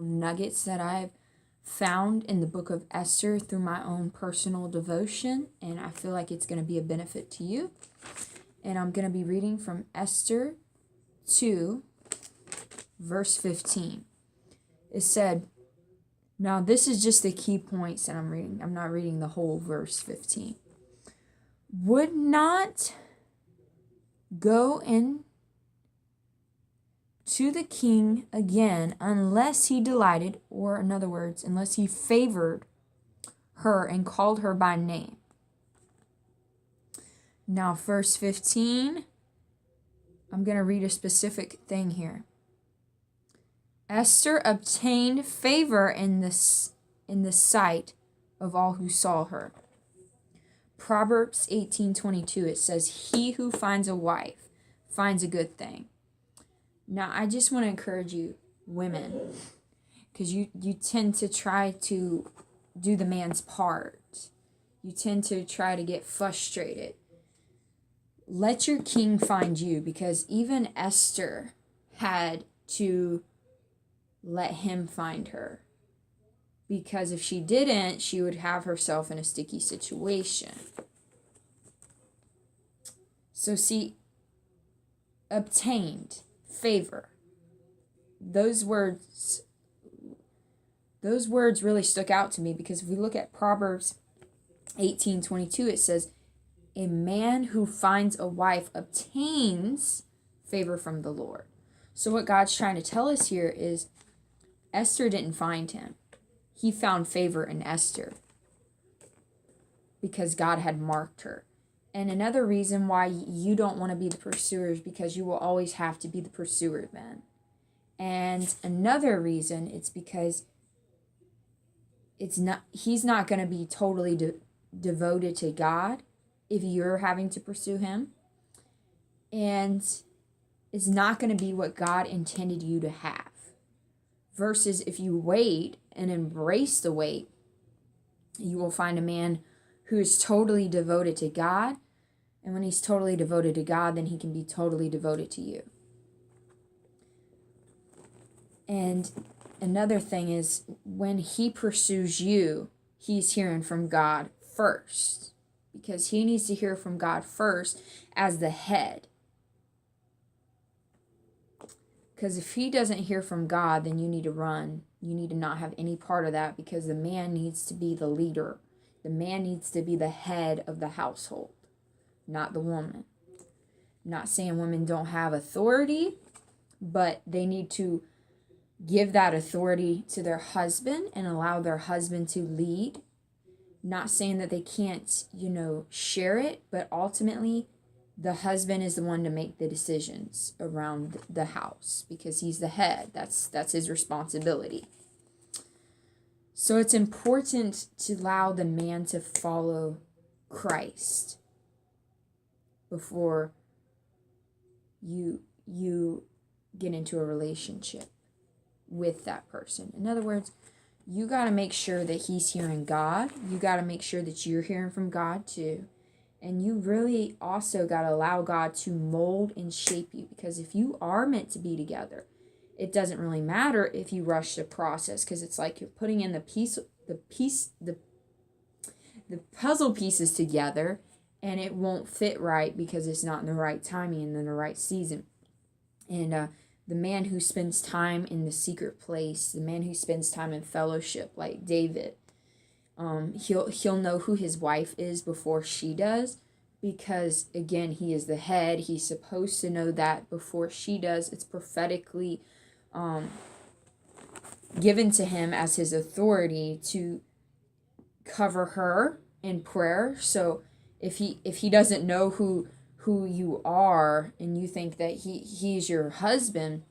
nuggets that I've found in the book of Esther through my own personal devotion, and I feel like it's going to be a benefit to you. And I'm going to be reading from Esther 2, verse 15. It said, now this is just the key points that I'm reading. I'm not reading the whole verse 15. Would not go in to the king again unless he delighted, or in other words, unless he favored her and called her by name. Now, verse 15, I'm going to read a specific thing here. Esther obtained favor in the sight of all who saw her. Proverbs 18:22, it says, he who finds a wife finds a good thing. Now, I just want to encourage you, women, because you tend to try to do the man's part. You tend to try to get frustrated. Let your king find you, because even Esther had to let him find her. Because if she didn't, she would have herself in a sticky situation. So see, obtained favor. Those words really stuck out to me, because if we look at Proverbs 18:22, it says, a man who finds a wife obtains favor from the Lord. So what God's trying to tell us here is Esther didn't find him. He found favor in Esther because God had marked her. And another reason why you don't want to be the pursuer is because you will always have to be the pursuer then. And another reason, it's because he's not going to be totally devoted to God if you're having to pursue him. And it's not going to be what God intended you to have. Versus if you wait and embrace the wait, you will find a man who is totally devoted to God. And when he's totally devoted to God, then he can be totally devoted to you. And another thing is, when he pursues you, he's hearing from God first. Because he needs to hear from God first as the head. Because if he doesn't hear from God, then you need to run. You need to not have any part of that, because the man needs to be the leader. The man needs to be the head of the household, not the woman. Not saying women don't have authority, but they need to give that authority to their husband and allow their husband to lead. Not saying that they can't, share it, but ultimately the husband is the one to make the decisions around the house, because he's the head. That's his responsibility. So it's important to allow the man to follow Christ before you get into a relationship with that person. In other words, you got to make sure that he's hearing God. You got to make sure that you're hearing from God too. And you really also got to allow God to mold and shape you, because if you are meant to be together, it doesn't really matter if you rush the process, because it's like you're putting in the puzzle pieces together, and it won't fit right because it's not in the right timing and in the right season. And the man who spends time in the secret place, the man who spends time in fellowship, like David, he'll know who his wife is before she does, because again, he is the head. He's supposed to know that before she does. It's prophetically given to him as his authority to cover her in prayer. So if he doesn't know who you are, and you think that he's your husband,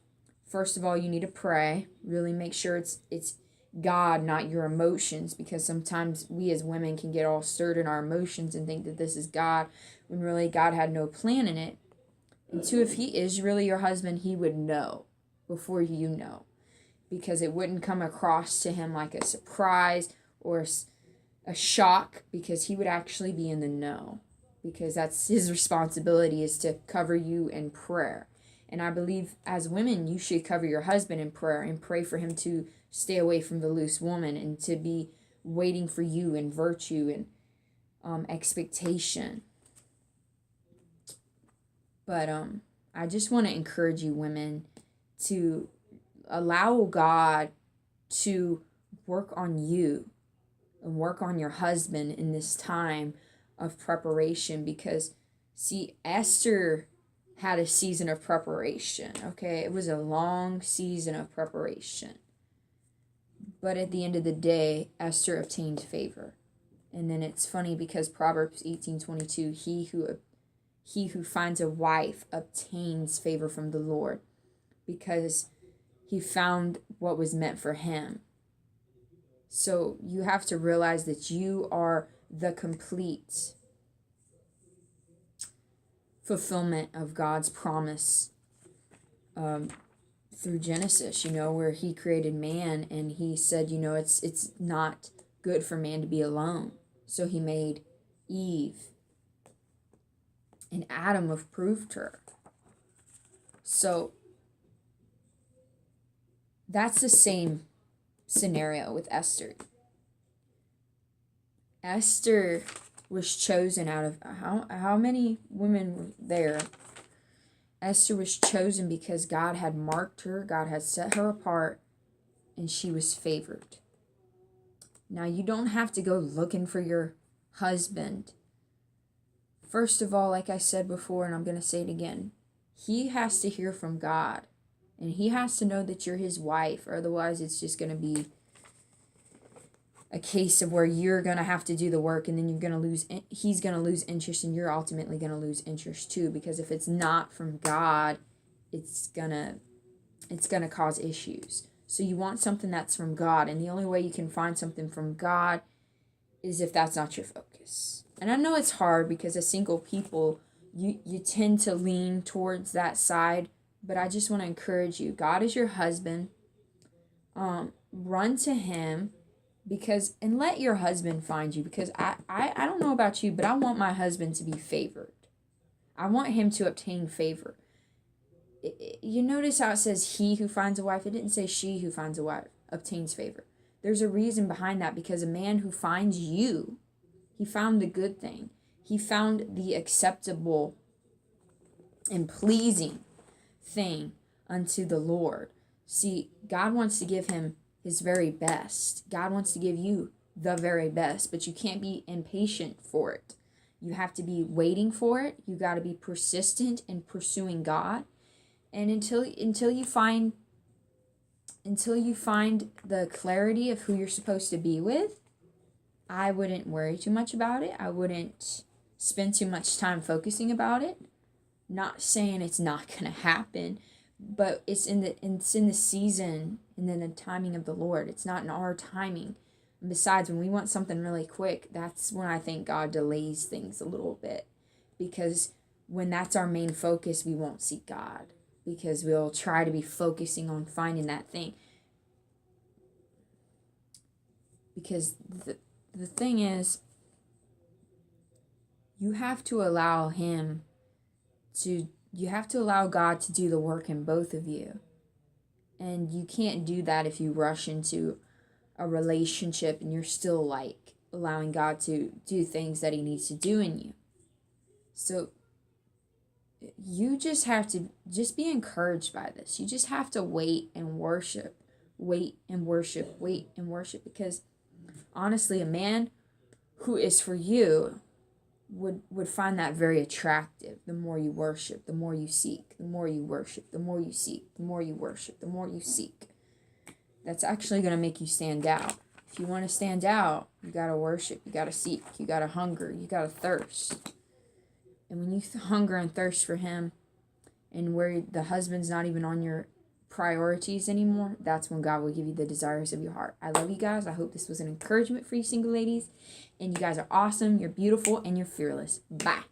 first of all, you need to pray. Really make sure it's God, not your emotions, because sometimes we as women can get all stirred in our emotions and think that this is God, when really God had no plan in it. And two, if he is really your husband, he would know before you know, because it wouldn't come across to him like a surprise or a shock, because he would actually be in the know, because that's his responsibility, is to cover you in prayer And I believe as women, you should cover your husband in prayer and pray for him to stay away from the loose woman and to be waiting for you in virtue and expectation. But I just want to encourage you women to allow God to work on you and work on your husband in this time of preparation, because see, Esther had a season of preparation, okay? It was a long season of preparation. But at the end of the day, Esther obtained favor. And then it's funny because Proverbs 18:22, he who finds a wife obtains favor from the Lord, because he found what was meant for him. So you have to realize that you are the complete fulfillment of God's promise through Genesis, where he created man and he said, it's not good for man to be alone. So he made Eve, and Adam approved her. So that's the same scenario with Esther. Esther was chosen out of how many women were there? Esther was chosen because God had marked her, God had set her apart, and she was favored. Now, you don't have to go looking for your husband. First of all, like I said before, and I'm going to say it again, he has to hear from God. And he has to know that you're his wife. Or otherwise, it's just going to be a case of where you're going to have to do the work, and then he's going to lose interest, and you're ultimately going to lose interest too. Because if it's not from God, it's going to cause issues. So you want something that's from God. And the only way you can find something from God is if that's not your focus. And I know it's hard because as single people, you tend to lean towards that side. But I just want to encourage you. God is your husband. Run to him, and let your husband find you. Because I don't know about you, but I want my husband to be favored. I want him to obtain favor. You notice how it says he who finds a wife? It didn't say she who finds a wife obtains favor. There's a reason behind that, because a man who finds you, he found the good thing. He found the acceptable and pleasing thing unto the Lord. See, God wants to give him his very best. God wants to give you the very best, but you can't be impatient for it. You have to be waiting for it. You got to be persistent in pursuing God. And until you find the clarity of who you're supposed to be with, I wouldn't worry too much about it. I wouldn't spend too much time focusing about it. Not saying it's not going to happen, but it's in the season and then the timing of the Lord. It's not in our timing. And besides, when we want something really quick, that's when I think God delays things a little bit, because when that's our main focus, we won't seek God, because we'll try to be focusing on finding that thing. Because the thing is, you have to allow God to do the work in both of you. And you can't do that if you rush into a relationship and you're still allowing God to do things that he needs to do in you. So you just have to be encouraged by this. You just have to wait and worship, because honestly, a man who is for you would find that very attractive. The more you worship, the more you seek, the more you worship, the more you seek, the more you worship, the more you seek. That's actually going to make you stand out. If you want to stand out, you got to worship, you got to seek, you got to hunger, you got to thirst. And when you hunger and thirst for him, and where the husband's not even on your priorities anymore, that's when God will give you the desires of your heart. I love you guys. I hope this was an encouragement for you single ladies. And you guys are awesome. You're beautiful and you're fearless. Bye.